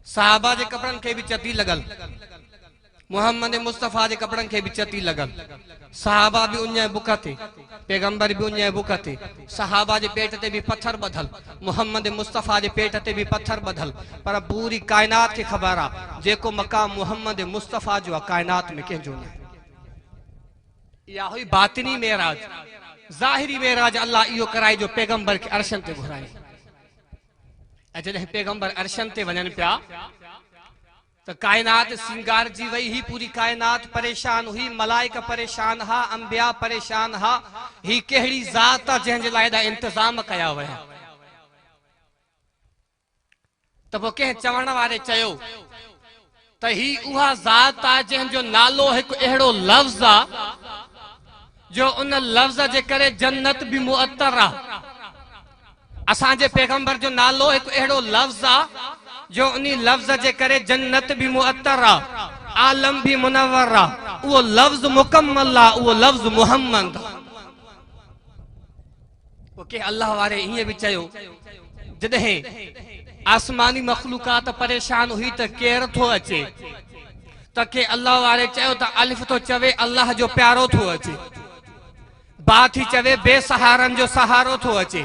सहाबा जे कपड़न के भी चती लगल, मोहम्मद मुस्तफा जे कपड़न के भी चती लगल। सहाबा भी उन्हें बुख थे, पैगंबर भी उन्हें बुख थे। सहाबा जे पेट ते भी पत्थर बधल, मोहम्मद मुस्तफा जे पेट ते भी पत्थर बधल। पर पूरी कायनात के खबर आ जेको मकाम मोहम्मद मुस्तफा जो कायनात में कंहिंजो न। या हुई बातिनी मेराज। ज़ाहिरी मेराज अल्लाह इहो कराए जो पैगंबर के अर्शन ते घुराए। जॾहिं पैगंबर अर्शन ते वञनि पिया तो कायनात सिंगार जी वही ही, पूरी कायनात परेशान हुई। मलाइका परेशान हा, अंबिया परेशान हा। ही केड़ी जात आ जंहिंजे लाइ एॾा इंतजाम कया विया। त पोइ कंहिं चवण वारे चयो त ही उहा जात आ जंहिंजो नालो हिकु अहिड़ो लफ़्ज़ आ जो उन लफ़्ज़ जे करे जन्नत भी मुअत्तर आ। असांजे पैगंबर जो नालो हिकु अहिड़ो लफ़्ज़ आ जो उन्हीं लफ्ज़ जे करे जन्नत भी मुअत्तर आ, आलम भी मुनव्वर आ। वो लफ्ज़ मुकम्मल आ, वो लफ्ज़ मुहम्मद। ओके अल्लाह वारे इहे भी चयो जॾहिं आसमानी मखलूकात परेशान हुई त केर थो अचे, त के अल्लाह वारे चयो त अलिफ तो चवे अल्लाह जो प्यारो थो अचे, बा थी चवे बेसहारन जो सहारो थो अचे,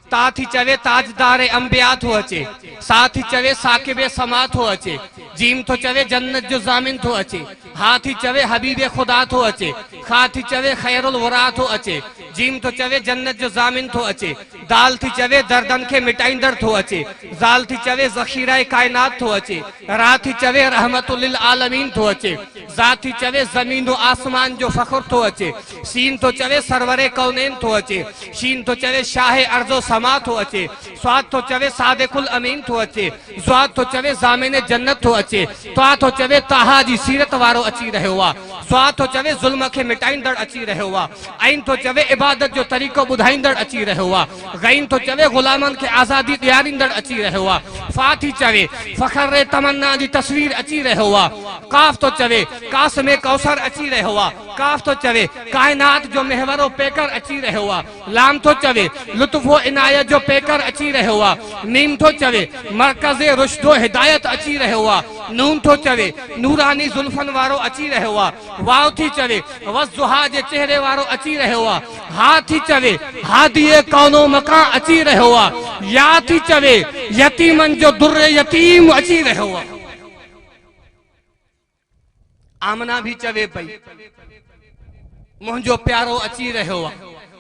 ता थी चवे ताजदार अंबिया थो अचे, सा थी चवे साकिबे समा थो अचे, जीम तो चवे जन्नत जो जामिन थो अचे, हा थी चवे हबीबे खुदा थो अचे, खा थी चवे खैरुल वरा थो अचे, जीम तो चवे जन्नत जो जामिन थो अचे, दाल थी चवे दर्दन के मिटाईंदड़ थो अचे, जाल थी चवे ज़खीरा कायनात थो अचे, रा थी चवे रहमतुल लिल आलमीन थो अचे, जा थी चवे जमीन आसमान जो फख्र थो अचे, सीन तो चवे सरवरे कौनैन थो अचे, शीन तो चवे शाह अर्ज़ो समा थो अचे, स्वाद तो चवे सादिकुल अमीन थो अचे, स्वाद तो चवे जामिन जन्नत थो अचे, त्वा तो चवे ताहा जी सीरत वारो अची रहियो आ, स्वाद तो चवे ज़ुल्म के मिटाईंदड़ अची रहियो आ, ऐन तो चवे इबादत जो तरीक़ो ॿुधाईंदड़ अची रहियो आ, गैन तो चवे गुलामन के आज़ादी ॾियारींदड़ अची रहियो आ, फा थी चवे फ़ख्र तमन्ना जी तस्वीर अची रहियो आ, काफ तो चवे कासम कौसर अची रहियो आ, काफ तो चवे कायनात जो महवरो पेकर अची रहियो आ, लाम तो चवे लुत्फ़ो इनायत जो पेकर अची रहियो आ, मीम तो चवे मरकज़ रुश्दो हिदायत अची रहियो आ, नून तो चवे नूरानी ज़ुल्फ़न वारो अची रहियो आ, वाव थी चवे वज़्ज़ुहा जे चेहरे वारो अची रहियो आ, हा थी चवे हादीए कौनो मकां अची रहियो आ, या थी चवे यतीमन जो दुर्र यतीम अची रहियो आ। आमना भी चवे पई मुंहिंजो प्यारो अची रहियो आ,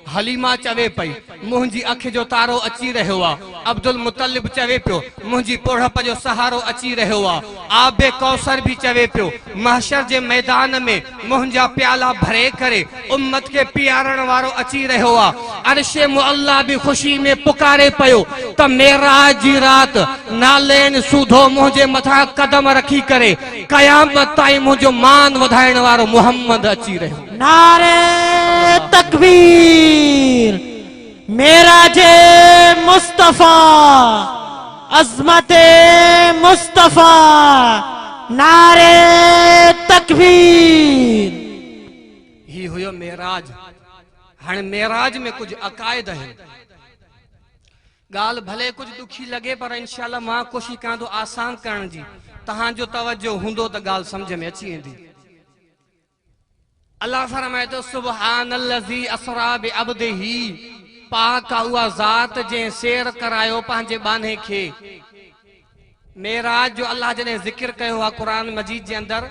हलीमा चवे पई मुंहिंजी अख जो तारो अची रहियो आ, अब्दुल मुतलिब चवे पियो मुंहिंजी पोढ़प जो सहारो अची रहियो आ, आबे कौसर भी चवे पियो महशर जे मैदान में मुंहिंजा प्याला भरे करे उम्मत के पियारण वारो अची रहियो आ, अर्शे मुअल्ला भी खुशी में पुकारे पयो त मेराज जी रात नालेन सूधो मुंहिंजे मथा कदम रखी करे कयामत ताईं मुंहिंजो मान वधाइण वारो मुहम्मद अची रहियो। नारे तकबीर, मेराजे मुस्तफा, अज़मते मुस्तफा, नारे तकबीर। ही हुयो मेराज। हाणे मेराज में कुछ अकायद है। गाल भले कुछ दुखी लगे पर इंशाअल्लाह मां कोशिश कयां तो आसान करण जी, तहां जो तवज्जो हुंदो त गाल समझ में अची वेंदी। अल्लाह फरमाए तो सुब्हानल्लज़ी असरा बि अब्दिही, पाक आ उहा ज़ात जे सैर करायो पंहिंजे बाने खे। मेराज जो अल्लाह जने जिक्र कयो आहे कुरान मजीद जे अंदर,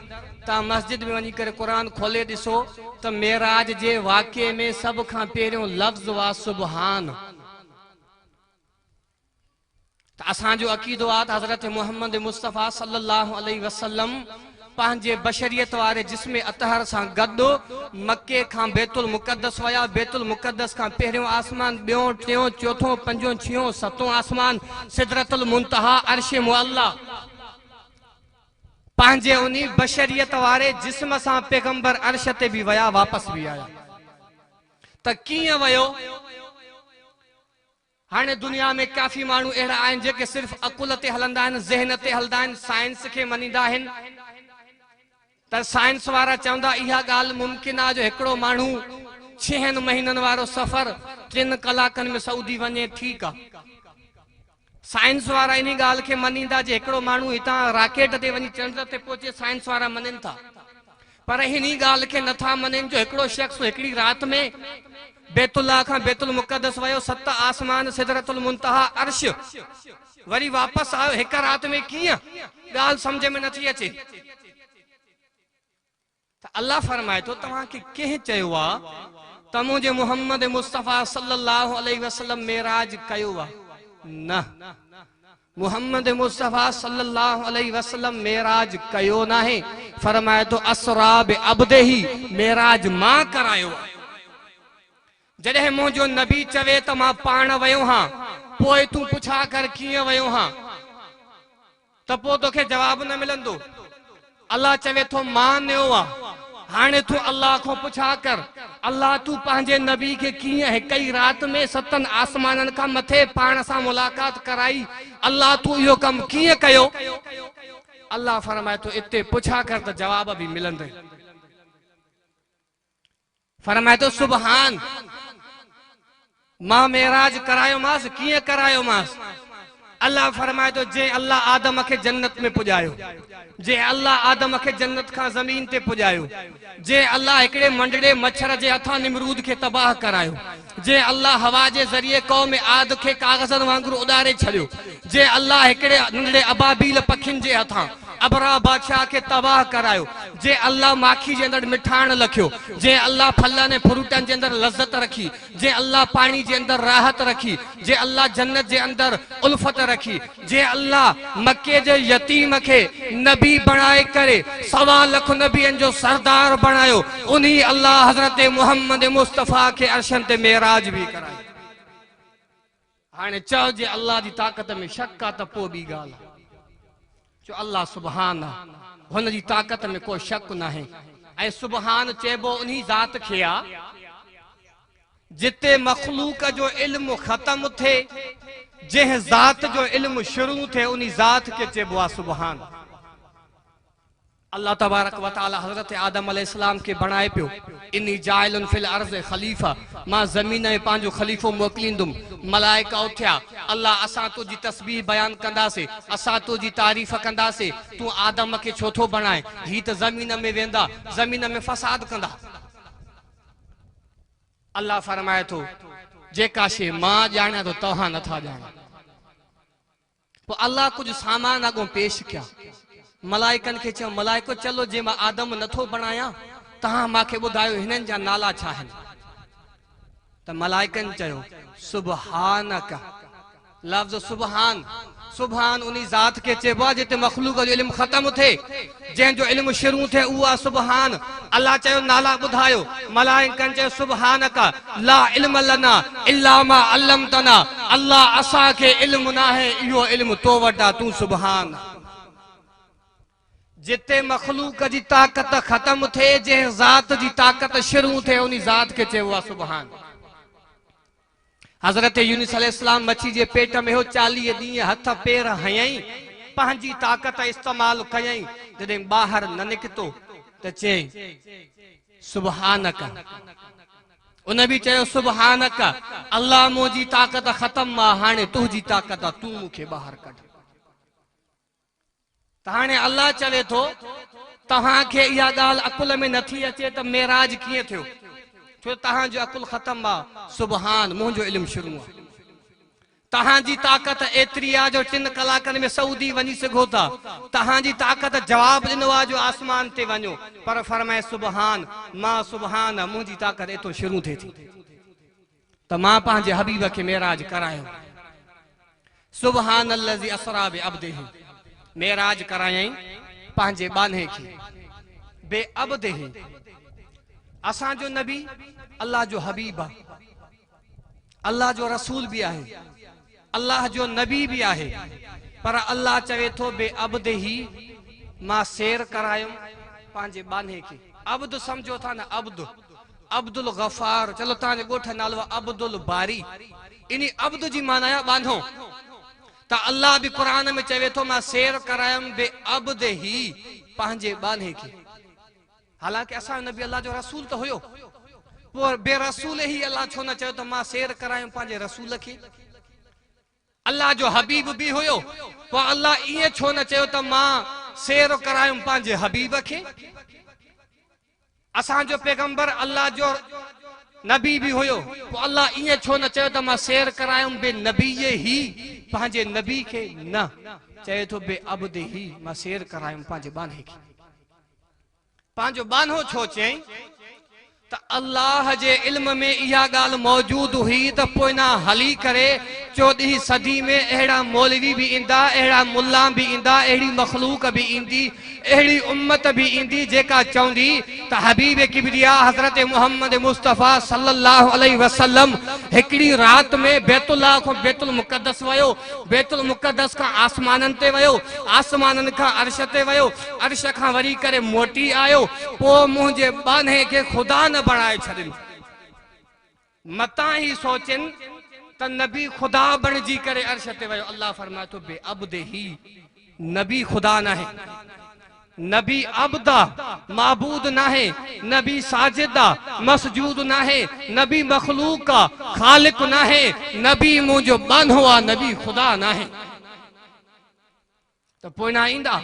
ता मस्जिद में वञी करे कुरान खोले ॾिसो त मेराज जे वाक़े में सब खां पहिरियों लफ्ज़ वा सुब्हान। त असांजो अक़ीदो आहे त हज़रत मुहम्मद मुस्तफ़ा सल्लल्लाहु अलैहि वसल्लम पंहिंजे बशरियत वारे जिस्म अतहर सां गॾु मक्के खां बैतुल मुक़द्दस वया। बैतुल मुक़द्दस खां पहिरियों आसमान, ॿियों, टियों, चौथों, पंजों, छियों, सतों आसमान, सिदरतुल मुंतहा, अर्शे मुअल्ला। पंहिंजे उन बशरियत वारे जिस्म सां पैगंबर अर्श ते भी वया, वापस भी आया। त कीअं वयो? हाणे दुनिया में काफ़ी माण्हू अहिड़ा आहिनि जेके सिर्फ़ अकुल ते हलंदा आहिनि, ज़हन ते हलंदा आहिनि, साइंस खे मञींदा आहिनि। त साइंस वारा चवंदा इहा ॻाल्हि मुमकिन आहे जो हिकिड़ो माण्हू 6 महीननि वारो सफ़र 3 कलाकनि में सऊदी वञे, ठीकु आहे। साइंस वारा इन ॻाल्हि खे मञींदा जे हिकिड़ो माण्हू हितां रॉकेट ते वञी चंड ते पहुचे, साइंस वारा मञनि था, पर हिन ॻाल्हि खे नथा मञनि जो हिकिड़ो शख़्स हिकिड़ी राति में बैतुल्लाह खां बैतुल मुक़द्दस वियो, 7 आसमान, सिदरतुल मुंतहा, अर्श, वरी वापसि आयो। हिक राति में कीअं? ॻाल्हि सम्झ में नथी अचे। त अल्लाह फरमाए थो तव्हांखे कंहिं चयो आहे त मुंहिंजे मुहम्मद मुस्तफ़ा सल्लल्लाहु अलैहि वसल्लम मेराज कयो आहे? न, मुहम्मद मुस्तफ़ा सल्लल्लाहु अलैहि वसल्लम मेराज कयो नाहे। फरमाए तो असरा बि अब्दिही, मेराज मां करायो। जॾहिं मुंहिंजो नबी चवे त मां पाण वयो हां, पोइ तूं पुछा कर कीअं वयो हां, त पोइ तोखे जवाब न मिलंदो। अल्लाह चवे थो मां नियो आ, हाणे तूं अल्लाह खां पुछा कर, अल्लाह तूं पंहिंजे नबी खे कीअं हिक ई राति में 7 आसमाननि खां मथे पाण सां मुलाक़ात कराई, अल्लाह तूं इहो कमु कीअं कयो? अल्लाह फरमाए थो इते पुछा कर त जवाब बि मिलंदे। फरमाए थो सुभान, मां मेराज करायो मांसि। कीअं करायो मांसि? अल्लाह फरमाए थो जे अल्लाह आदम खे जन्नत में पुॼायो, जे अल्लाह आदम खे जन्नत खां ज़मीन ते पुॼायो, जे अल्लाह हिकिड़े मंडड़े मच्छर जे हथां निमरूद खे तबाह करायो, जे अल्लाह हवा जे ज़रिए क़ौम आद खे कागज़नि वांगुरु उॾारे छॾियो, जे अल्लाह हिकिड़े नंढड़े अबाबील पखियुनि जे हथां अबरा बादशाह के तबाह करायो, जे अल्लाह माखी जे अंदर मिठाण लखियो, जे अल्लाह फलनि ऐं फ्रूटनि जे अंदर लज़्ज़त रखी, जे अल्लाह पानी जे अंदर राहत रखी, जे अल्लाह जन्नत जे अंदर उल्फत रखी, जे अल्लाह मक्के जे यतीम के नबी बनाए करे 1.25 लाख नबियन जो सरदार बनायो, उन्हीं अल्लाह हजरत मुहम्मद मुस्तफ़ा के अर्शन ते मेराज भी करायो। हाणे चओ जे अल्लाह जी ताकत में शक आ त पोइ ॿी ॻाल्हि आहे। जो अल्लाह सुभान आहे, हुन जी ताकत में कोई शक न है। ऐं सुभान चइबो उन्हीं ज़ात खे आ जिते मखलूक जो इल्म ख़त्म थे, जंहिं ज़ात जो इल्म शुरू थे, उन्हीं ज़ात के चइबो आहे सुभान। अल्लाह तबारक व तआला हजरत आदम अलैहिस्सलाम के बनाए पियो, इन्नी जाइलुन फिल अर्ज़ खलीफा, मां ज़मीन में पंहिंजो खलीफ़ो मोकिलींदुमि। मलाइका उथिया, अल्लाह असां तुंहिंजी तस्बीह बयान कंदासीं, असां तुंहिंजी तारीफ़ कंदासीं, तूं आदम खे छो थो बणाए, ही त ज़मीन में वेंदा, ज़मीन में फसाद कंदा। अल्लाह फरमाए थो जेका शइ मां ॼाणा तो तव्हां नथा ॼाणो। पोइ अल्लाह कुछ सामान अॻो पेश कया, मलाइकनि खे चयो मलाइको चलो जे मां आदम नथो बणाया, तव्हां मूंखे ॿुधायो हिननि जा नाला छा आहिनि। त मलाइकनि चयो सुबहानक, लफ्ज़ सुबहान, सुबहान उन्हीं ज़ात के चइबो आहे जिते मखलूक जो इल्म ख़त्म थे, जंहिंजो इल्म शुरू थे उहा सुबहान। अल्लाह चयो नाला ॿुधायो, मलाइकनि चयो सुबहानक ला इल्म लना इल्ला मा अल्लमतना, अल्लाह असांखे इल्म न आहे, इहो इल्म तो वटि आहे, तूं सुबहान। जिते मखलूक जी ताकत ख़त्म थे, जंहिं ज़ात जी ताकत शुरू थे, उन्हीं ज़ात के चइबो आहे सुबहान। हजरत यूनुस अलैहिस्सलाम मच्छी जे पेट में हो, 40 ॾींहं हथ पेर हयई, पंहिंजी ताकत इस्तेमाल कयई, जॾहिं ॿाहिरि न निकितो त चयई सुबहानक। उन बि चयो सुबहानक, अल्लाह मुंहिंजी ताकत ख़त्म आहे, हाणे तुंहिंजी ताकत आहे, तूं मूंखे ॿाहिरि कढ। त हाणे अल्लाह चवे थो तव्हांखे इहा ॻाल्हि अकुल में नथी अचे त मेराज कीअं थियो, छो तव्हांजो अकुल ख़त्म आहे। सुबहान, मुंहिंजो इल्मु शुरू आहे। तव्हांजी ताकत एतिरी आहे जो 3 कलाकनि में सऊदी वञी सघो था, तव्हांजी ताकत जवाब ॾिनो आहे जो आसमान ते वञो, पर फरमाए सुबहान, मां सुबहान, मुंहिंजी ताकत एतिरो शुरू थिए थी त मां पंहिंजे हबीब खे मेराज करायो। सुबहान अल्लज़ी असरा बि अब्दिही, मेराज करायई पंहिंजे बाने खे बे अब्दिही। असांजो नबी अल्लाह जो हबीब आहे, अल्लाह जो रसूल भी आहे, अल्लाह जो नबी भी आहे, पर अल्लाह चवे थो बे अब्दिही, मां सैर करायुमि पंहिंजे बाने खे। अब्द समझो था न, अब्द अब्दुल गफार, चलो तव्हांजे ॻोठ नालो अब्दुल बारी, इन अब्द जी माना आहे बानो। त अल्लाह भी कुरान में चवे थो मां सैर करायुमि बे अब्दिही, पंहिंजे बाने खे। हालांकि असां नबी अल्लाह जो रसूल तो हुयो, पोइ बे रसूल ही अल्लाह छो न चयो त मां सैर करायुमि पंहिंजे रसूल खे। अल्लाह जो हबीब भी हुयो, तो अल्लाह ये छो न चयो त मां सेर करायुम पांजे हबीब के। असां जो पैगंबर अल्लाह जो नबी भी हुयो, तो अल्लाह ये छो न चयो त मां सेर करायुम बे नबी ही पांजे नबी के। न चए तो बे अब्द ही मां सेर करायुम पांजे बाने के। पांजो बानो छो चई त अल्लाह जे इल्म में इहा गाल मौजूद हुई त पोइना हली करे 14वीं सदी में अहिड़ा मौलवी भी इंदा, अहिड़ा मुल्ला भी इंदा, अहिड़ी मखलूक भी इंदी, अहिड़ी उम्मत भी इंदी जेका चवंदी त हबीब किबरिया हजरत मोहम्मद मुस्तफ़ा सल्लल्लाहु अलैहि वसल्लम हिकड़ी रात में बैतुल्लाह को बैतुल मुक़द्दस वयो, बैतुल मुक़द्दस का आसमानन ते वयो, आसमानन का अर्श ते वयो, अर्श का वरी करे मोटी आयो, पो मुझे बाने के खुदा न बढ़ाए छॾिन। मता ही सोचन त नबी खुदा बणजी करे अर्श ते वयो। अल्लाह फरमाए तो बे अब्द ही, नबी खुदा ना है, नबी अब्दा माबूद ना है, नबी साजिदा मसजूद ना है, नबी मखलूक का खालिक ना है, नबी मुझो बन हुआ, नबी खुदा ना है। तो पोइना इंदा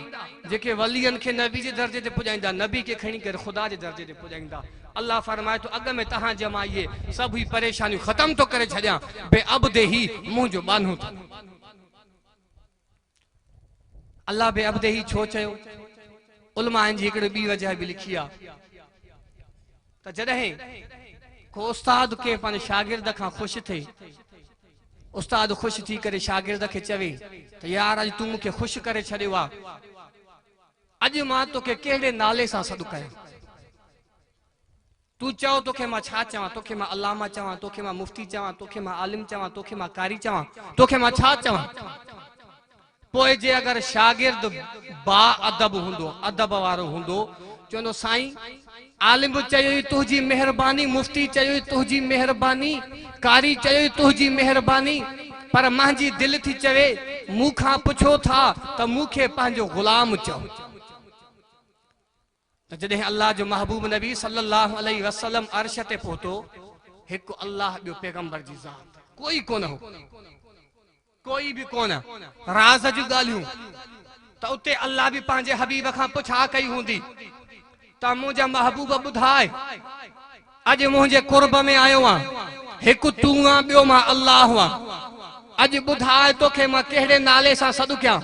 जेके वलियन के नबी जे दर्जे ते पुजाइंदा, नबी के खणी कर खुदा जे दर्जे ते पुजाइंदा। अल्लाह फरमाए तो अग में तहां जमाइए सब ही परेशानी खत्म तो करे छड़िया, बे अब्दे ही मुझो बानो था। अल्लाह बे अब्दे ही छो चयो? उलमाइन जी हिकड़ी बी वजह भी लिखी आ त जॾहिं को उस्ताद के पान शागिर्द खां खुश थे, उस्ताद खुश थी करे शागिर्द के चवे त यार अज तू मुखे खुश करे छड़ियो आ, अज मां तोखे केड़े नाले सां सॾु कयां? तू चओ तोखे मां छा चवां? तोखे मां अल्लामा चवां, तोखे मां मुफ्ती चवां, तोखे मां आलिम चवां, तोखे मां कारी चवां, तोखे मां छा चवां? पोइ जे अगर शागिर्द बा अदब हुंदो, अदब वारो हुंदो, चवंदो साईं आलिम चयो तुझी मेहरबानी, मुफ्ती चयो तुझी मेहरबानी, कारी चयो तुझी मेहरबानी, पर मांजी दिल थी चवे मूंखां पुछो था त मूंखे पंहिंजो गुलाम चओ। त जॾहिं अल्लाह जो महबूब नबी सल्लल्लाहु अलैहि वसल्लम अर्श ते पहुतो, हिकु अल्लाह ॿियो पैगंबर जी ज़ात, कोई कोन हो, कोई भी कोन, राज जी गालियूं। त उते अल्लाह भी पंहिंजे हबीब खां पुछा कई हूंदी त मुंहिंजा महबूब ॿुधाए अॼु मुंहिंजे कुर्ब में आयो आ, हिकु तूं आ, ॿियो मां अल्लाह आ, अॼु ॿुधाए तोखे मां कहिड़े नाले सां सॾु कयां?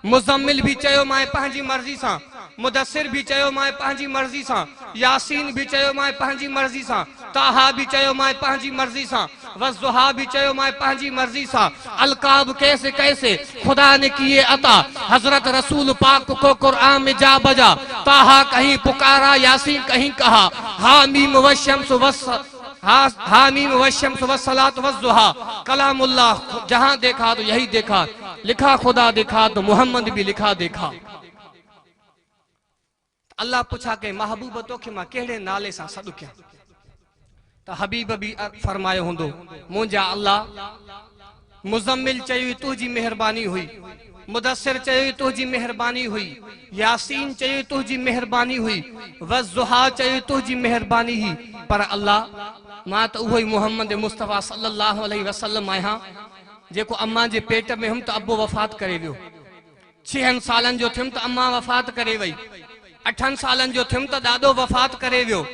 मुज़म्मिल भी चयो मां पंहिंजी मर्ज़ी सां, मुदस्सिर भी चयो मां पंहिंजी मर्ज़ी सां, यासीन भी चयो मां पंहिंजी मर्ज़ी सां, ताहा भी चयो मां पंहिंजी मर्ज़ी सां, वज़्ज़ुहा भी चयो मां पंहिंजी मर्ज़ी सां। अलकाब कैसे कैसे खुदा ने किए अता, हजरत रसूल पाक को कुरान में जा बजा, ताहा कहीं पुकारा, यासीन कहीं कहा, हामीम वशम्स हामीम वशम्स वस्सलात वज़्ज़ुहा, कलामुल्लाह जहां देखा तो यही देखा, लिखा खुदा देखा तो मोहम्मद भी लिखा देखा। अल्लाह पूछा के महबूब तोखे मां कहिड़े नाले सां सॾु कयां? त हबीब भी फरमायो हूंदो मुंहिंजा अल्लाह, मुज़म्मिल चयो तुझी मेहरबानी हुई, मुदस्सिर चयो तुझी मेहरबानी हुई, यासीन चयो तुझी मेहरबानी हुई, वज़्ज़ुहा चयो तुझी मेहरबानी ही, पर अल्लाह मां त उहो ई मोहम्मद मुस्तफ़ा सल्लल्लाहु अलैहि वसल्लम आहियां जेको अम्मा जे पेट में हुम त अब्बो वफ़ात करे वियो, 6 सालन जो थियुमि त अम्मा वफ़ात करे वई, 8 सालन जो थियुमि त ॾाॾो वफ़ात करे वियो।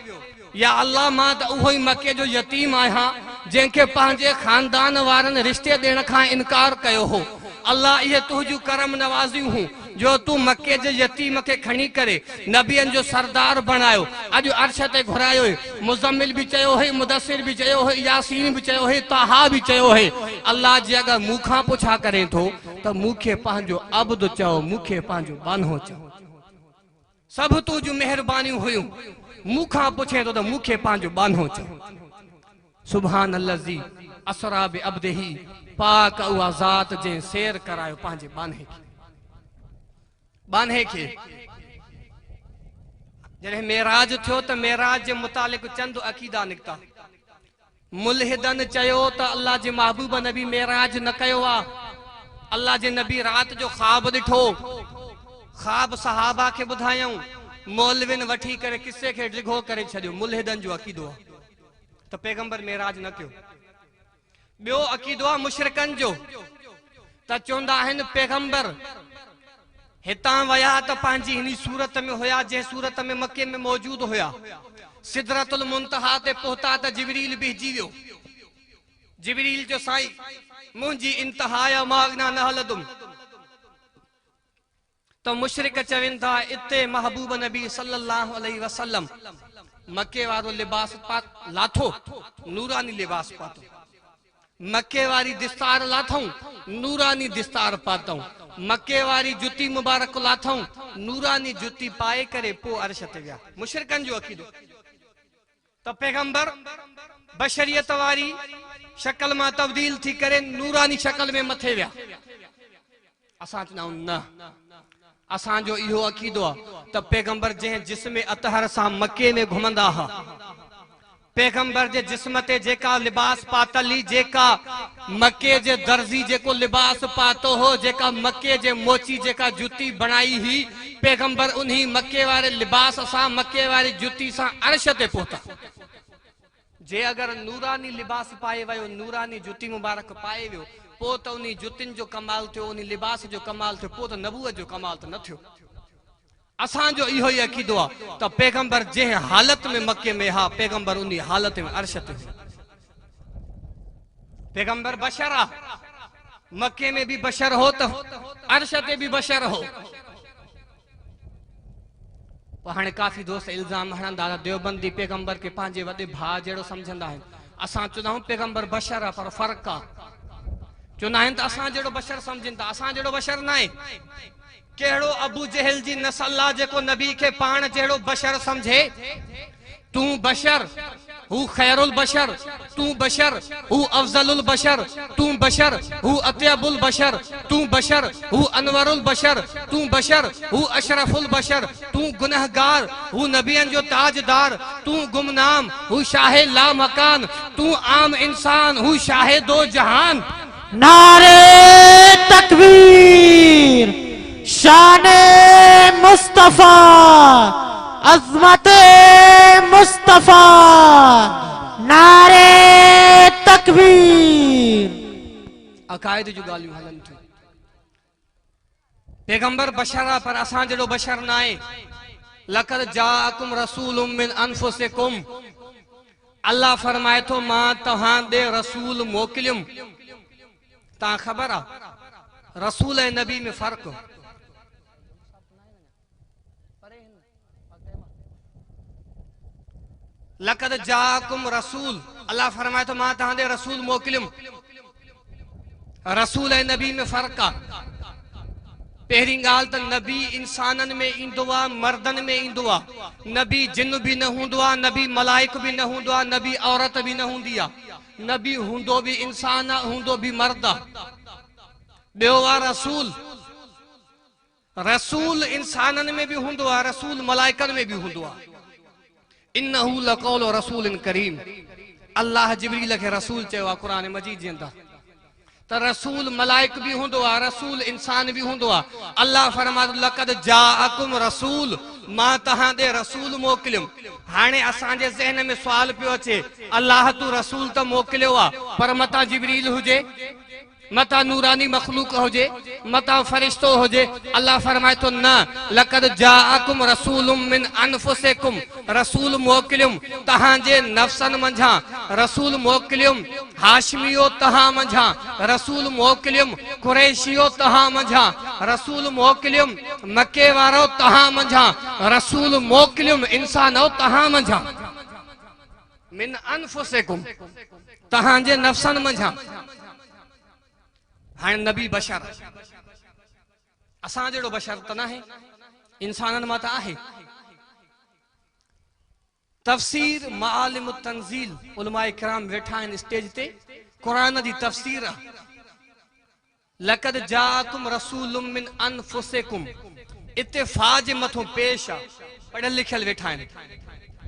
या अल्लाह मां त उहो ई मके जो यतीम आहियां जंहिंखे पंहिंजे खानदान वारनि रिश्ते ॾियण खां इनकार कयो हो। अल्लाह ये तुझू करम नवाज़ियूं हूं जो तू मके जे यतीम के खणी करे नबियन जो सरदार बनायो, अज अर्श ते घुरायो है। मुज़म्मिल भी चयो है, मुदस्सिर भी चयो है, यासीन भी चयो है, ताहा भी चयो है। अल्लाह जी अगर मूंखां पुछा करे तो मूंखे पंहिंजो अब्द चओ, मूंखे पंहिंजो बानो चओ। सब तुझू मेहरबानियूं हुयूं, मूंखां पुछे तो मूंखे पंहिंजो बानो चओ। सुभान अल्लाज़ी असरा बि अब्दिही, पाक उहा ज़ात जे सैर करायो पंहिंजे बाने के। जॾहिं मेराज थियो त मेराज जे मुतालिक चंद अकीदा निकता। मुल्हिदन चयो त अल्लाह जे महबूब नबी मेराज न कयो आ, अल्लाह जे नबी रात जो ख्वाब ॾिठो, ख्वाब सहाबा के ॿुधायऊं, मौलविन वठी करे किस्से के डिघो करे छॾियो। मुल्हिदन जो अकीदो आहे त पैगंबर मेराज न कयो। ॿियो अकीदो आहे मुशरिकन जो त चवंदा आहिनि पैगंबर हितां वया त पंहिंजी हिन सूरत में हुया जंहिं सूरत में मके में मौजूद हुया। सिदरतुल मुंतहा ते पहुता त जिबरील बिहजी वियो। जिबरील जो साईं मुंहिंजी इंतहा या मागना न हलंदुमि। तो मुशरिक चवनि था इते महबूब नबी सल्लल्लाहु अलैहि वसल्लम मके वारो लिबास लाथो, नूरानी लिबास पातो। मके वारी दिस्तार लाथऊं, नूरानी दिस्तार पातऊं। मके वारी जुती मुबारक लाथऊं, नूरानी जुती पाए करे पो अर्श ते विया। मुशरिकन जो अकीदो। तो पैगंबर बशरियत वारी शक्ल मां तब्दील थी करे नूरानी शक्ल में मथे विया। असां चवंदा न, असांजो इहो अकीदो आहे त पैगंबर जंहिं जिस्म अतहर सां मके में घुमंदा हुआ, पैगंबर जे जिस्म ते जेका लिबास पातली, जेका मके जे दर्जी जेको लिबास पातो हो, जेका मके जे मोची जेका जुती बनाई ही, पैगंबर उन्हीं मके वारे लिबास सां, मके वारी जुती सां अर्श ते पहुता। जे अगर नूरानी लिबास पाए वियो, नूरानी जुती मुबारक पाए वियो, पो त उन्हीं जुतिन जो कमाल थियो, उन्हीं लिबास जो कमाल थियो, पो त नबूअत जो कमाल त न थियो। असांजो इहो ई अकीदो आहे त पैगंबर जंहिं हालत में मके में हा, पैगंबर उन्हीं हालत में अर्श ते हो। पैगंबर बशर आ, मके में भी बशर हो त अर्श ते भी बशर हो। हाणे काफ़ी दोस्त इल्ज़ाम हणंदा त देवबंदी पैगंबर के पंहिंजे वॾे भाउ जहिड़ो सम्झंदा आहिनि। असां चवंदा आहियूं पैगंबर बशर आहे पर फ़र्क़ु आहे। चवंदा आहिनि त असां जहिड़ो बशर सम्झनि था, असां जहिड़ो बशर न आहे। कहिड़ो अबू जहल जी नस्ल आहे जेको नबी खे पाण जहिड़ो बशर सम्झे। तूं बशर, हू खैरुल बशर, तूं बशर, हू अफजलुल बशर, तूं बशर, हू अत्यबुल बशर, तूं बशर, हू अनवरुल बशर, तूं बशर, हू अशरफुल बशर, तूं गुनहगार, हू नबियन जो ताजदार, तूं गुमनाम, हू शाहे ला मकान, तूं आम इंसान, हू शाहे दो जहान। नारे तकबीर, शाने मुस्तफा, अज़मते मुस्तफा, नारे तकबीर। अकायद जो गालियूं हलन थियूं। पैगंबर बशर आहे पर असां जहिड़ो बशर न आहे। लक़द जाअकुम रसूलुम मिन अनफुसिकुम, अल्लाह फरमाए थो मां तव्हां ॾे रसूल मोकिलियुमि। तव्हां ख़बर आहे रसूल ऐं नबी में फ़र्क़ु। लक़द जाअकुम रसूल, अल्लाह फरमाए थो मां तव्हां ॾे रसूल मोकिलियुमि। रसूल ऐं नबी में फ़र्क़ु आहे। पहिरीं ॻाल्हि त नबी इंसाननि में ईंदो आहे, मर्दनि में ईंदो आहे। नबी जिन बि न हूंदो आहे, नबी मलाइक बि न हूंदो आहे, नबी औरत बि न हूंदी आहे। नबी हूंदो बि इंसान आहे, हूंदो बि मर्द आहे। ॿियो आहे रसूल। रसूल इंसाननि में बि हूंदो आहे, रसूल मलाइकनि में बि हूंदो आहे। इन्नहु लक़ौल रसूलिन करीम, अल्लाह जिब्रील खे रसूल चयो आहे क़ुरान मजीद जे अंदरि। त रसूल मलाइक भी हूंदो आहे, रसूल इंसान भी हूंदो आहे। अल्लाह फरमाए लक़द जाअकुम रसूल, मां तव्हां ॾे रसूल मोकिलियुमि। हाणे असांजे ज़हन में सुवाल पियो अचे, अल्लाह तू रसूल त मोकिलियो आहे पर मतां जिब्रील हुजे, मता नूरानी मखलूक हुजे, मता फरिश्तो हुजे। अल्लाह फरमाए तो न, लक़द जाअकुम रसूलुम मिन अनफुसिकुम, रसूल मोकिलियुम तहां जे नफ्सन मंझा, रसूल मोकिलियुम हाशमियो तहां मंझा, रसूल मोकिलियुम कुरैशियो तहां मंझा, रसूल मोकिलियुम मके वारो तहां मंझा, रसूल मोकिलियुम इंसानो तहां मंझा। मिन अनफुसिकुम, तहां जे नफ्सन मंझा। हाँ नबी बशर, असां जहिड़ो बशर त न आहे, इंसाननि मां त आहे। तफ़सीर मालिम तंज़ील, उलमाए किराम वेठा आहिनि स्टेज ते, क़ुरान जी तफ़सीर आहे। लक़द जाअकुम रसूलुम मिन अनफुसिकुम, इते फा जे मथों पेश आहे, पढ़ियल लिखियल वेठा आहिनि,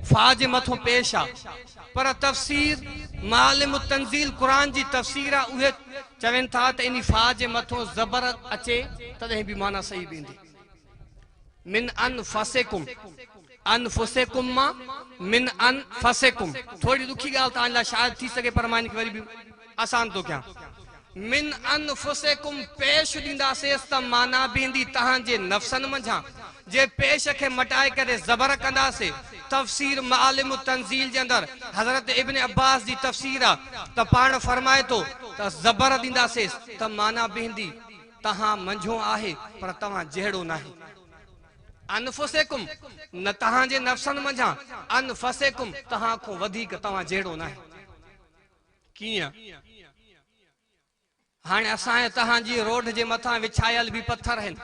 फा जे मथों पेश आहे। पर तफ़सीर मालिम तंज़ील कुरान जी तफ़सीर आहे, उहे चवनि था त इन फा जे मथों ज़बर अचे तॾहिं बि माना सही वेंदी। मिन अनफुसिकुम, अनफुसिकुम मां मिन अनफुसिकुम, थोड़ी दुखी ॻाल्हि तव्हां लाइ शायदि थी सघे पर मां इनखे वरी बि आसान थो कयां। मिन अनफुसिकुम पेश दींदासीं त माना बींदी तहांजे नफ्सन मंझां जे पेश के मटाए करे ज़बर कंदासीं। तफसीर मालिम तंजील जे अंदर हज़रत इब्न अब्बास जी तफसीर आ त पाण फरमाए तो त ज़बर दींदासीं त माना बींदी तहां मंझो आहे पर तव्हां जहिड़ो नाहे। अनफुसिकुम न तहांजे नफ्सन मंझां, अनफुसिकुम तहां खां वधीक तव्हां जहिड़ो नाहे। कीअं? हाणे असां तहांजी रोड जे मथां विछायल भी पत्थर आहिनि,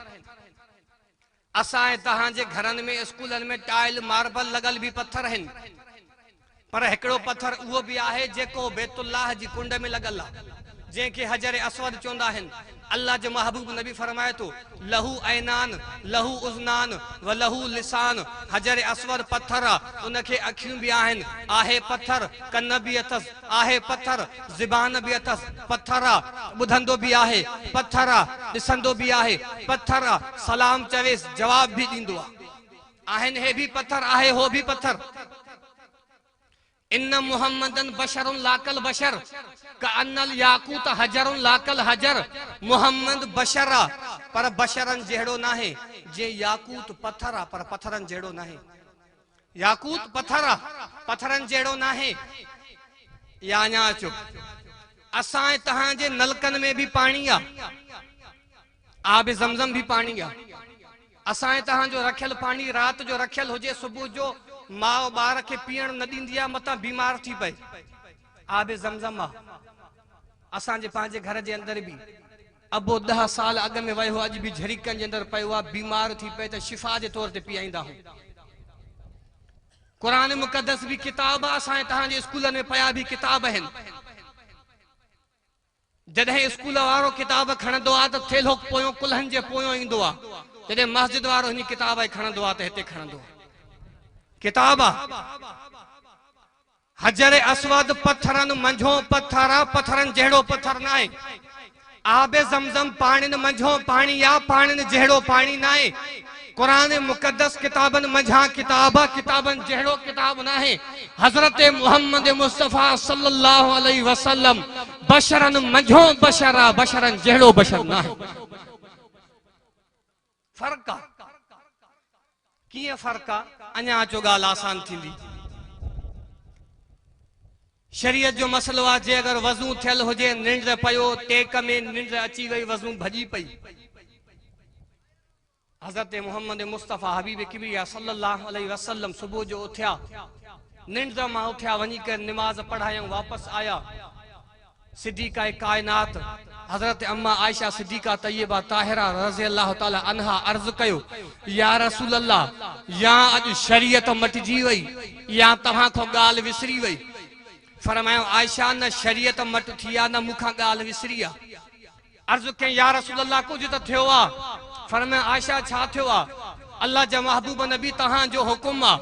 असां तहांजे घरनि में स्कूलनि में टाइल मार्बल लगल भी पत्थर आहिनि, पर हिकिड़ो पत्थर उहो भी आहे जेको बैतुल्लाह जी कुंड में लगल आहे, जंहिंखे हजर असवद चवंदा आहिनि। अल्लाह जो महबूब नबी फरमाए तो लहू ऐनान लहू उज़नान व लहू लिसान। हजर असवद पत्थर आहे, उनखे अखियूं भी आहिनि, आहे पत्थर, कन भी अथसि, आहे पत्थर, ज़बान भी अथसि, पत्थर आहे, ॿुधंदो भी आहे, पत्थर आहे, ॾिसंदो भी आहे, पत्थर आहे, सलाम चवेसि जवाब भी ॾींदो आहे। आहिनि हे भी पत्थर, आहे हो भी पत्थर। इन मुहम्मदन बशरुन लाकल बशर कअन्नल याकूत हजरुन लाकल हजर। मुहम्मद बशर आ पर बशरन जहिड़ो नाहे, जे याकूत पत्थर आ पर पत्थरन जहिड़ो नाहे। याकूत पत्थर आ, पत्थरन जहिड़ो नाहे। या अञा अचो, असां तहांजे नलकन में भी पानी आ, आब ज़मज़म भी पानी आ। असां तहांजो रखियल पानी रात जो रखियल हुजे, सुबुह जो माँ बार के पीअण न ॾींदी आहे, मतां बीमार थी पए, आबे ज़मज़म आहे। असांजे पंहिंजे घर जे अंदर भी अबो 10 साल अॻु में वियो, अॼु भी झरीकनि जे अंदर पियो आहे, बीमार थी पए त शिफ़ा जे तौर ते पीआईंदा आहियूं। क़ुरान मुक़दस भी किताब आहे, असां तहांजे स्कूलनि में पिया भी किताब आहिनि। जॾहिं स्कूल वारो किताब खणंदो आहे त थेलो पोयों कुल्हनि जे पोयों ईंदो आहे, जॾहिं मस्जिद वारो हिन किताब खणंदो आहे त हिते खणंदो आहे। किताब हजर असवद पत्थरन मंझो पत्थर आ, पत्थरन जहिड़ो पत्थर नाहे। आबे ज़मज़म पानी मंझो पानी आ, पानी जहिड़ो पानी नाहे। कुरान मुक़द्दस किताबन मंझा किताब, किताबन जहिड़ो किताब नाहे। हज़रत मुहम्मद मुस्तफ़ा सल्लल्लाहु अलैहि वसल्लम बशरन मंझो बशर आ, बशरन जहिड़ो बशर नाहे। फर्क आ। कीअं फर्क आ? अञा अचो ॻाल्हि आसान थींदी। शरीयत जो मसलो आहे, जे अगर वज़ू थियल हुजे, निंड पयो, टेक में निंड अची वई, वज़ू भॼी पई, हज़रत मुहम्मद मुस्तफ़ा हबीब किबरिया सल्लल्लाहु अलैहि वसल्लम सुबुह जो उथिया, निंड मां उथिया, वञी करे निमाज़ पढ़ायूं, वापस आया। सिद्दीक़ा कायनात हज़रत अम्मा आयशा सिद्दीक़ा तय्यबा ताहिरा रज़ी अल्लाह ताला अन्हा अर्ज़ कयो, या रसूल अल्लाह, या अॼु शरीयत मटिजी वई, या तव्हां खां ॻाल्हि विसरी वई। फरमायो, आयशा न शरीयत मट थी आहे, न मूंखां ॻाल्हि विसरी आहे। अर्ज़ कयईं, या रसूल अल्लाह, कुझु त थियो आहे। फरमायो, आयशा छा थियो आहे? अल्लाह जा महबूब नबी तहांजो हुकुम आहे,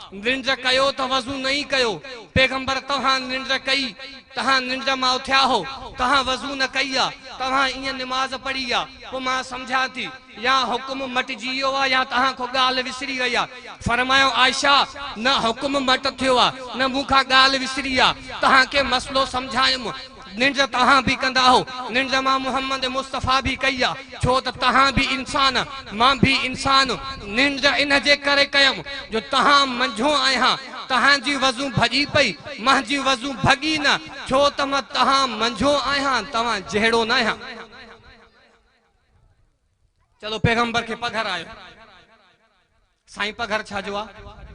निंड कयो त वज़ू नहीं कयो। पैगंबर तहां निंड कई, तहां निंड मां उथिया हो, तहां वज़ू न कई आहे, तहां ईअं निमाज़ पढ़ी आहे। पोइ मां सम्झां थी या हुकुम मटिजी वियो आहे या तहां खां ॻाल्हि विसरी वई आहे। फरमायो, आयशा न हुकुम मट थियो आहे, न मूंखां ॻाल्हि विसरी आहे। तहांखे मसलो सम्झायुमि, निंड तहां भी कंदा हो, निंड मां मुहम्मद मुस्तफ़ा भी कई आहे, छो त तहां भी इंसान, मां भी इंसान। निंड इन जे करे कयमि जो तहां मंझो आहियां, तहांजी वज़ू भॼी पई, मुंहिंजी वज़ू भॻी न, छो त मां तहां मंझो आहियां, तव्हां जहिड़ो न आहियां। चलो पैगंबर के पघर आयो। साईं पघर छा जो आहे?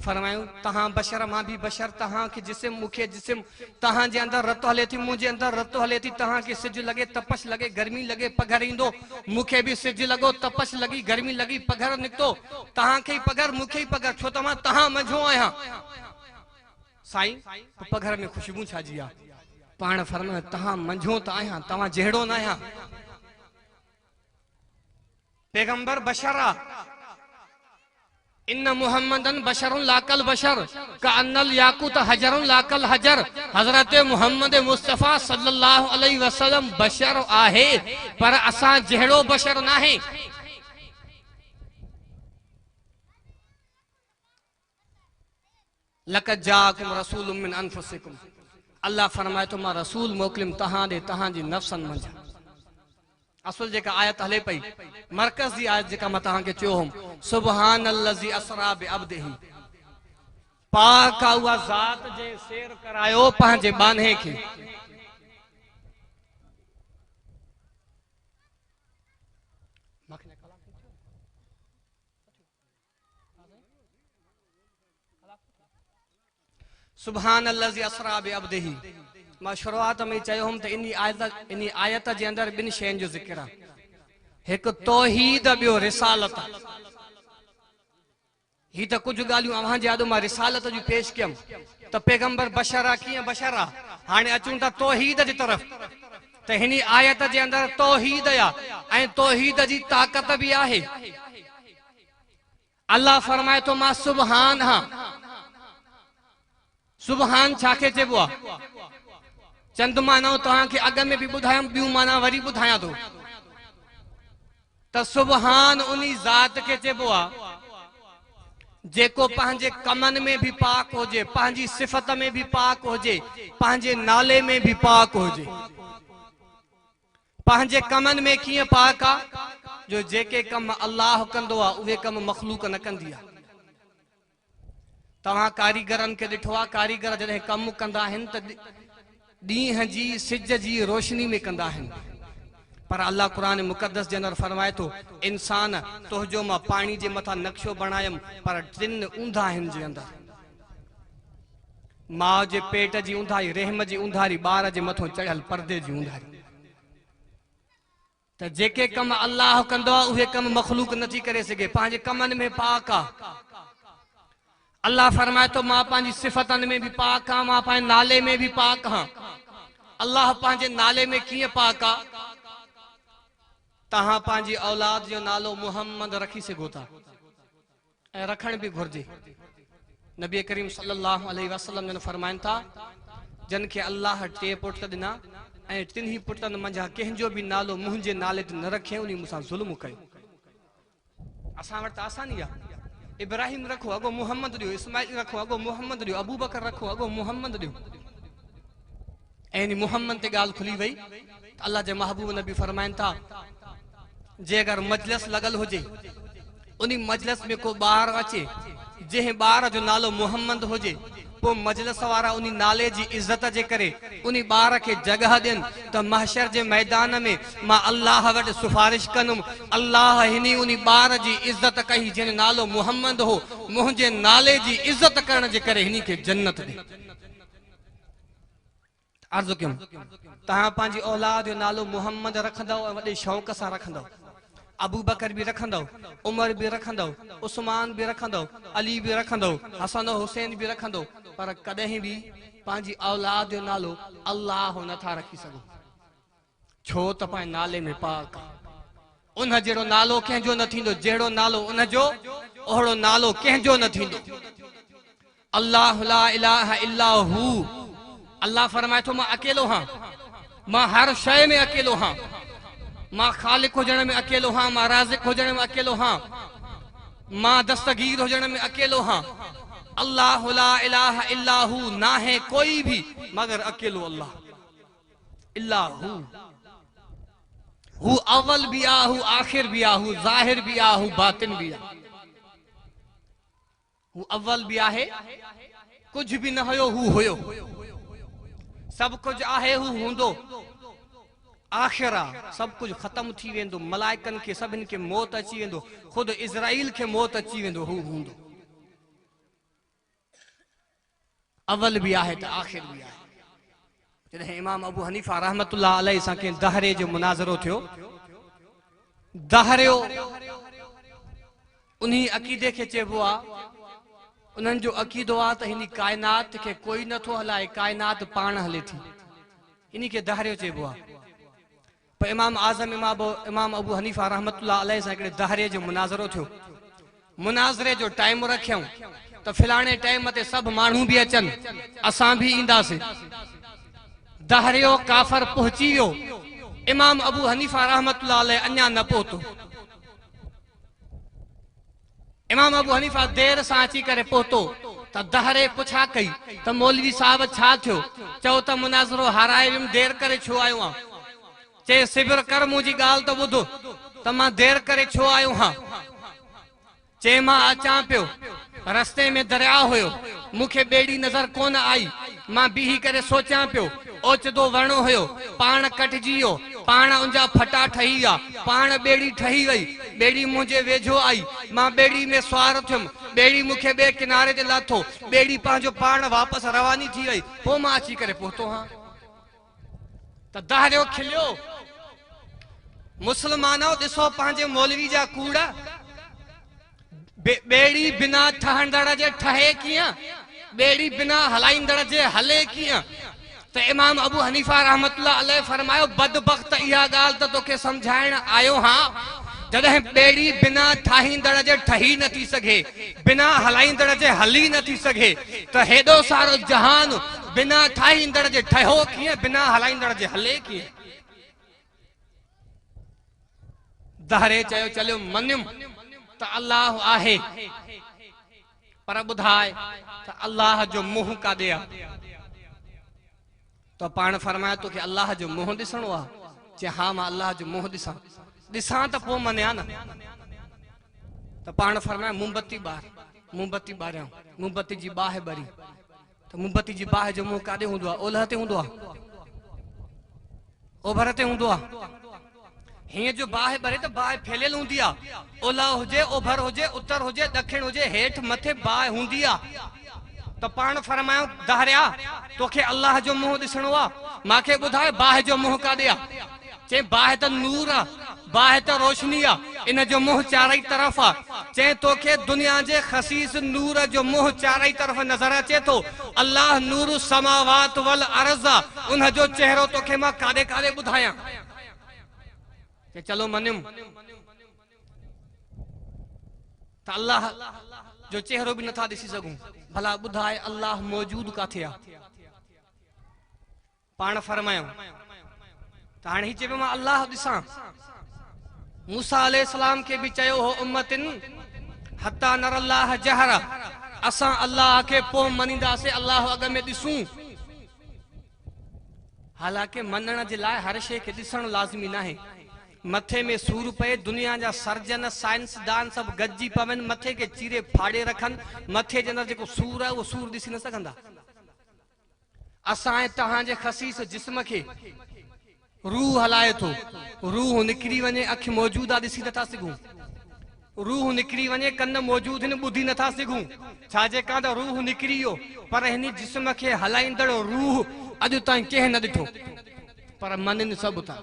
फरमायूं, तहां बशर मां भी बशर, तहां के जिस्म मुखे जिस्म, तहां जे अंदर रत हले थी, मुझे अंदर रत हले थी। तहां के सिज लगे, तपश लगे, गर्मी लगे, पघर ईंदो। मुखे भी सिज लगो, तपश लगी, गर्मी लगी, पघर निकतो। तहां के पघर, मुखे ही पघर, छो त मां तहां मंझो आहियां। साईं, पघर में खुशबू छा जी आहे? पाण फरमायो, तहां मंझो त आहियां, तव्हां जहिड़ो न आहियां। पैगंबर बशर आ, इन मुहम्मदन बशरुन लाकल बशर कअन्नल याकूत हजरुन लाकल हजर। हजरत मुहम्मद मुस्तफ़ा सल्लल्लाहु अलैहि वसल्लम बशर आहे, पर असां जहिड़ो बशर नाहे। लक़द जाअकुम रसूलुम मिन अनफुसिकुम, अल्लाह फरमाए तो मां रसूल मोकलिम तहां दे तहां जी नफ्सन मंझ। असल जेका आयत हले पई मरकज़ जी आयत जेका मां तहांखे चयो हुम, सुबहानल्लज़ी असरा बिअब्दिही, पाक आ उहा ज़ात जे सैर करायो पंहिंजे बाने खे। सुबहानल्लज़ी असरा बिअब्दिही, मां शुरुआत में चयो हुम त इन आयत जे अंदर ॿिनि शयुनि जो ज़िक्र आहे, हिकु तौहीद, ॿियो रिसालत। ही त कुछ ॻाल्हियूं अव्हां जे आॾो मां रिसालत जूं पेश कयमि त पैगंबर बशर आहे, कीअं बशर आहे। हाणे अचूं था तौहीद जी तरफ़, त हिन आयत जे अंदर तौहीद आहे ऐं तौहीद जी ताक़त बि आहे। अल्लाह फरमाए तो मां सुबहान हां। सुबहान छाखे चइबो आहे? चंद मानाऊं तव्हांखे अॻ में बि ॿुधायमि, ॿियूं माना वरी ॿुधायां थो त सुबहान उन ज़ात खे चइबो आहे जेको पंहिंजे कमनि में भी पाक हुजे, पंहिंजी सिफ़त में भी पाक हुजे, पंहिंजे नाले में भी पाक हुजे। पंहिंजे कमनि में कीअं पाक आहे जो जेके कम अल्लाह कंदो आहे उहे कम मखलूक न कंदी आहे। तव्हां कारीगरनि खे ॾिठो आहे, कारीगर जॾहिं कमु कंदा आहिनि त ॾींहं जी सिज जी रोशनी में कंदा आहिनि, पर अल्लाह कुरान मुक़द्दस जे अंदर फरमाए थो इंसान तोहजो मां पानी जे मथां नक्शो बणायमि पर टिन ऊंधा आहिनि जे अंदर। माउ जे पेट जी ऊंधाई, रहम जी ऊंधारी, ॿार जे मथां चढ़ियल पर्दे जी ऊंधारी। त जेके कम अल्लाह कंदो आहे उहे कम मखलूक नथी करे सघे, पंहिंजे कमनि में पाक आहे। अल्लाह फरमाए तो मां पंहिंजी सिफ़तनि में भी पाक आहियां, मां पंहिंजे नाले में भी पाक आहियां। अल्लाह पंहिंजे नाले में कीअं पाक आहे? तहां पंहिंजी औलाद जो नालो मुहम्मद रखी सघो था ऐं रखण भी घुर्जे। नबी करीम सल्लल्लाहु अलैहि वसल्लम जन फरमाइनि था जन खे अल्लाह टे पुट ॾिना ऐं टिन्ही पुटनि मंझां कंहिंजो भी नालो मुंहिंजे नाले ते न रखे उन मूंसां ज़ुल्म कयो। असां वटि त आसानी आहे, इब्राहिम रखो अगो मुहम्मद ॾियो, इस्माइल रखो अगो मुहम्मद ॾियो, अबू बकर रखो अगो मुहम्मद ॾियो। ऐं इन मुहम्मद ते ॻाल्हि खुली वई त अल्लाह जे महबूब नबी फरमाइनि था जे अगर मजलिस लगल हुजे, उन मजलिस में को ॿार अचे जंहिं ॿार जो नालो मुहम्मद हुजे, पोइ मजलिस वारा उन नाले जी इज्जत जे करे उन ॿार खे जगह ॾियनि त महशर जे मैदान में मां अल्लाह वटि सिफारिश कंदुमि, अल्लाह हिन उन ॿार जी इज्जत कई जिन नालो मुहम्मद हो, मुंहिंजे नाले जी इज्जत करण जे करे हिन खे जन्नत ॾे। अर्ज़ु कयुमि तव्हां पंहिंजी औलाद जो नालो मुहम्मद रखंदव ऐं वॾे शौक़ सां रखंदव। अबू बकर भी रखंदव, उमर भी रखंदव, उस्मान भी रखंदव, अली भी रखंदव, हसन हुसैन भी रखंदव, पर कॾहिं भी पंहिंजी औलाद जो नालो अल्लाह नथा रखी सघो। छो त पंहिंजे नाले में पाक आहे। उन जहिड़ो नालो कंहिंजो न थींदो, जहिड़ो नालो उनजो ओहिड़ो नालो कंहिंजो न थींदो। अल्लाह ला इलाहा इल्ला हू, अल्लाह फरमाए थो मां अकेलो हां, मां हर शइ में अकेलो हां, मां खालिक हुजण में अकेलो हां, मां राज़िक हुजण में अकेलो हां, मां दस्तगीर हुजण में अकेलो हां। अल्लाह ला इलाहा इल्ला हू, ना है कोई भी मगर अकेलो अल्लाह। इल्ला हू अव्वल भी आ, हू आखिर भी आ, हू ज़ाहिर भी आ, हू बातिन भी आ। हू अव्वल भी आहे, कुछ भी न हुयो हू हुयो, सब कुछ आहे हू हूंदो, आखिर आ सब कुछ खत्म थी वेंदो, मलाइकन के सभिन के मौत अची वेंदो, खुद इज़राइल के मौत अची वेंदो, हू हूंदो। अव्वल भी आहे त आखिर भी आहे। जॾहिं इमाम अबू हनीफा रहमतुल्लाह अलैहि सां कंहिं दहरे जो मुनाज़रो थियो, दहरियो उन्ही अक़ीदे खे चइबो आहे, उन्हनि जो अक़ीदो आहे त हिन काइनात खे कोई नथो हलाए, काइनात पाण हले थी, इन खे दहरियो चइबो आहे। पर इमाम आज़म इमाम अबू हनीफा रहमतुल्लाह अलैहि सां हिकिड़े दहरे जो मुनाज़रो थियो। मुनाज़रे जो टाइम रखियऊं त फिलाणे टाइम ते सभु माण्हू भी अचनि, असां भी ईंदासीं। दहरियो काफ़र पहुची वियो, इमाम अबू हनीफा रहमतुल्लाह अलैहि अञा न पहुतो। इमाम अबू हनीफा देर सां अची करे पहुतो त दहरे पुछा कई त मौलवी साहब छा थियो? चओ त मुनाज़रो हाराए वियुमि, देर करे छो आयो आं? चे सिबिर कर मुंहिंजी ॻाल्हि त ॿुधो त मां देर करे छो आयो हां? चे मां अचां पियो, रस्ते में दरिया हुयो, मूंखे ॿेड़ी नज़र कोन आई, मां बीही करे सोचां पियो, ओचितो वणो हुयो, पाण कटिजी वियो, पाण उनजा फटा ठही विया, पाण ॿेड़ी ठही वई, ॿेड़ी मुंहिंजे वेझो आई, मां ॿेड़ी में सुवार थियुमि, ॿेड़ी मूंखे ॿिए किनारे ते लाथो, ॿेड़ी पंहिंजो पाण वापसि रवानी थी वई, पोइ मां अची करे पहुतो हां। त दहरियो खिलियो, मुस्लमानो ॾिसो पंहिंजे मौलवी जा कूड़, ॿेड़ी बिना ठहंदड़ जे ठहे कीअं, ॿेड़ी बिना हलाईंदड़ जे हले कीअं? त इमाम अबू हनीफा रहमतुल्लाह अलैह फरमायो, बदबख्त इहा ॻाल्हि त तोखे सम्झाइण आयो हां, जॾहिं ॿेड़ी बिना ठाहींदड़ जे ठही नथी सघे, बिना हलाईंदड़ जे हली नथी सघे, त हेॾो सारो जहान बिना ठाहींदड़ जे ठहियो कीअं, बिना हलाईंदड़ जे हले कीअं? दहरे चयो चलियो मञियुमि त अल्लाह आहे, पर ॿुधाए त अल्लाह जो मुंहुं काॾे आहे? तो पाण फरमाए तोखे अल्लाह जो मुंहुं ॾिसणो आहे? चए हा मां अल्लाह जो मुंहुं ॾिसां त पोइ मञिया न। त पाण फरमाए मोमबत्ती ॿार, मोमबत्ती ॿारियां, मोमबत्ती जी बाहि ॿरी, त मोमबत्ती जी बाहि जो मुंहुं काॾे हूंदो आहे? ओलह ते हूंदो आहे, ओभर ते हूंदो आहे? हीअं जो बाहि ॿरे त बाहि फैलियल हूंदी आहे, ओलह हुजे, ओभर हुजे, उत्तर हुजे, ॾखिण हुजे, हेठि मथे बाहि हूंदी आहे। त पाण फरमायो दहरिया तोखे अल्लाह जो मुंहुं ॾिसणो आहे? मूंखे ॿुधाए बाहि जो मुंहुं काॾे आहे? चए बाहि त नूर आहे, बाहि त रोशनी आहे, इन जो मुंहुं चारई तरफ़ आहे। चए तोखे दुनिया जे खसीस नूर जो मुंहुं चारई तरफ़ नज़र अचे थो, अल्लाह नूर समावात वल अर्ज़ आहे, उन जो चेहरो तोखे मां काॾे काॾे ॿुधायां? कि चलो मनियुम त अल्लाह जो चेहरो भी नथा दिसी सकूं, भला बुधाए अल्लाह मौजूद काथे आ? पाण फरमायो त हाणे ही चइबो मां अल्लाह दिसां। मूसा अलैहिस्सलाम के भी चयो हो उम्मतिन हत्ता नर अल्लाह जहरा, असा अल्लाह के पो मनीदा से अल्लाह अग में दिसूं। हालांकि मनण जे लाइ हर शे के दिसण लाज़मी ना है। मथे में सूर पे, दुनिया जा सर्जन साइंसदान सब गज्जी पवन, मथे के चीरे फाड़े रखन, मथे जे अंदर जेको सूर है वो सूर दिसी न सकंदा। असां तहां जे खसीस जिस्म के रूह हलाए थो, रूह निकरी वने, अख मौजूद आ दिसी नथा सघूं, रूह निकरी वने, कन मौजूद न बुधी नथा सघूं। छाजे का त रूह निकरी वियो, पर हिन जिस्म के हलाईंदड़ रूह अॼु ताईं कंहिं न ॾिठो, पर मननि सभु था।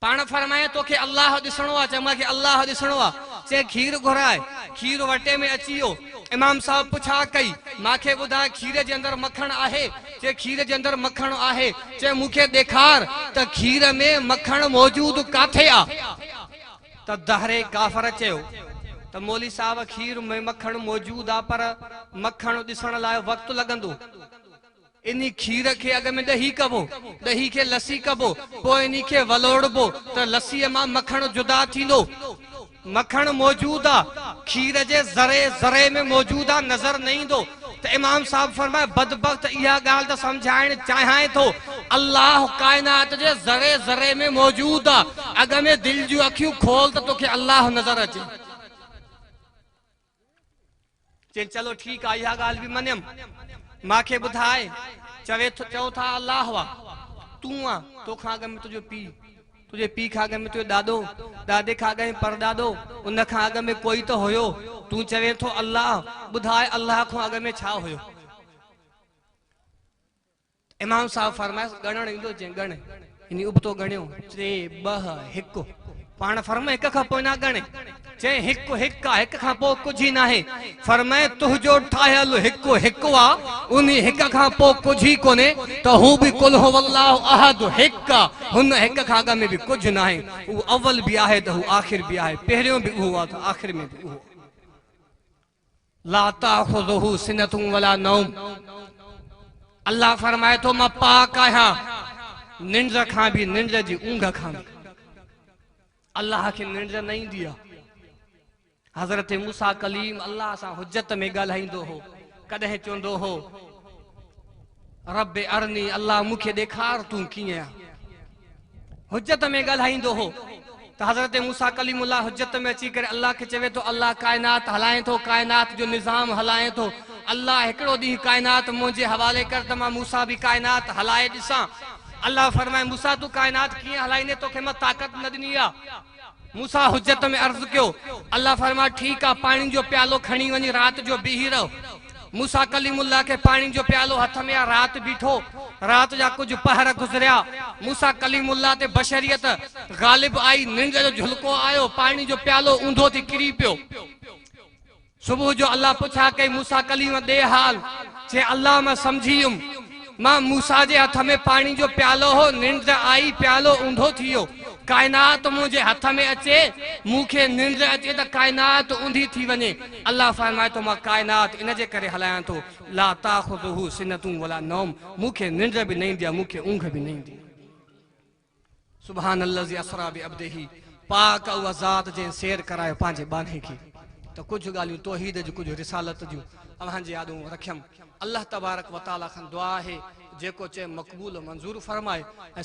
पाण फरमाए तोखे अल्लाह ॾिसणो आहे, चए मूंखे अल्लाह ॾिसणो आहे। चए खीर घुराए, खीर वटे में अची वियो। इमाम साहब पुछा कई, मूंखे ॿुधाए खीर जे अंदर मखण आहे? चए खीर जे अंदर मखण आहे। चए मूंखे ॾेखार त खीर में मखण मौजूद काथे आहे? त दहरे काफ़र चयो त मौली साहब खीर में मखण मौजूद आहे, पर मखण ॾिसण लाइ वक़्तु लॻंदो। इन्ही खीर के अग में दही कबो, दही के लस्सी कबो, पो इन्ही के वलोड़बो त लस्सी मां मखण जुदा थींदो। मखण मौजूद आ, खीर जे ज़रे ज़रे में मौजूद आ, नजर न ईंदो। त इमाम साहब फरमाए बदबख्त इहा ॻाल्हि त समझाइण चाहियां थो, अल्लाह कायनात जे ज़रे ज़रे में मौजूद आ। अग में दिल जूं अखियूं खोल त तोखे अल्लाह नजर अचे। चए चलो ठीक आ, इहा ॻाल्हि भी मनियम। माखे बुधाए चवे चओ था अल्लाह वा, तू आ, तोखां अॻ में तुझो पी, तुझे पी खां अॻ में तुझो ॾाॾो, ॾाॾे खां अॻ में परॾाॾो, उन खां अॻ में कोई तो हुयो। तू चवे थो अल्लाह, बुधाए अल्लाह खां अॻ में छा हुयो? इमाम साहब फरमाए ॻणण ईंदो? चए ॻण। इन उबतो ॻणियो 3 2 1। पाण फरमाए हिक खां पोइ ना ॻणे। चए हिकु हिकु आहे, हिक खां पोइ कुझु ई नाहे। फरमाए तुंहिंजो ठाहियल हिकु हिकु आहे, उन हिक खां पोइ कुझु ई कोन्हे। त हू बि कुल हुवल्लाहु अहद हिकु आहे, हुन हिक खां अॻ में बि कुझु नाहे। हू अव्वल बि आहे त हू आख़िर बि आहे, पहिरियों बि उहो आहे त आख़िर में बि उहो। ला ताख़ुज़ुहु सिनतुन वला नौम। अल्लाह फरमाए थो मां पाक आहियां निंड खां बि, निंड जी ऊंघ खां बि। अल्लाह खे निंड न ईंदी आहे। हज़रत मूसा कलीम अल्लाह सां हुज्जत में ॻाल्हाईंदो हो, कॾहिं चवंदो हो रब अरनी, अल्लाह मूंखे ॾेखार तूं कीअं आहे। हुज्जत में ॻाल्हाईंदो हो त हज़रत मूसा कलीमुल्लाह हुज्जत में अची करे अल्लाह खे चवे थो अल्लाह काइनात हलाए थो, काइनात जो निज़ाम हलाए थो। अल्लाह हिकिड़ो ॾींहुं काइनात मुंहिंजे हवाले कर त मां मूसा बि काइनात हलाए ॾिसां। अल्लाह फरमाए मूसा तूं काइनात कीअं हलाईंदे, तोखे मां ताक़त न ॾिनी आहे। मूसा हुज्जत में अर्ज़ कयो। अल्लाह फरमाए ठीकु आहे, पाणी जो प्यालो खणी वञी राति जो बीही रहो। मूसा कलीमुल्लाह के पानी जो प्यालो हथ में आ, रात बीठो, रात जा कुछ पहर गुजरिया। मूसा कलीमुल्लाह ते बशरियत गालिब आई, निंड जो झुलको आयो, पानी जो प्यालो ऊंधो थी किरी पियो। सुबह जो अल्लाह पुछा कई मूसा कलीम दे हाल, जे अल्लाह मैं समझियुम, मां मूसा जे हथ में पानी जो प्यालो हो, निंड आई, प्यालो ऊंधो थियो, कायनात मुझे हथ में अचे, मूंखे निंड अचे त कायनात ऊंधी थी वने। अल्लाह फरमाए तो मां कायनात इन जे करे हलायां तो, ला ताखुदुहु सिनतुन वला नौम, मूंखे निंड भी नहीं दिया, मूंखे ऊंघ भी नहीं दी। सुभान अल्लाज़ी असरा बि अब्दिही, पाक उहा ज़ात जे शेर करायो पंहिंजे बाने खे। तो कुछ ॻाल्हियूं तौहीद जूं, कुछ रिसालत जूं अव्हांजे यादूं रखियमि। अल्लाह तबारक व तआला खां दुआ है जेको चे मक़बूल मंज़ूर फरमाए ऐं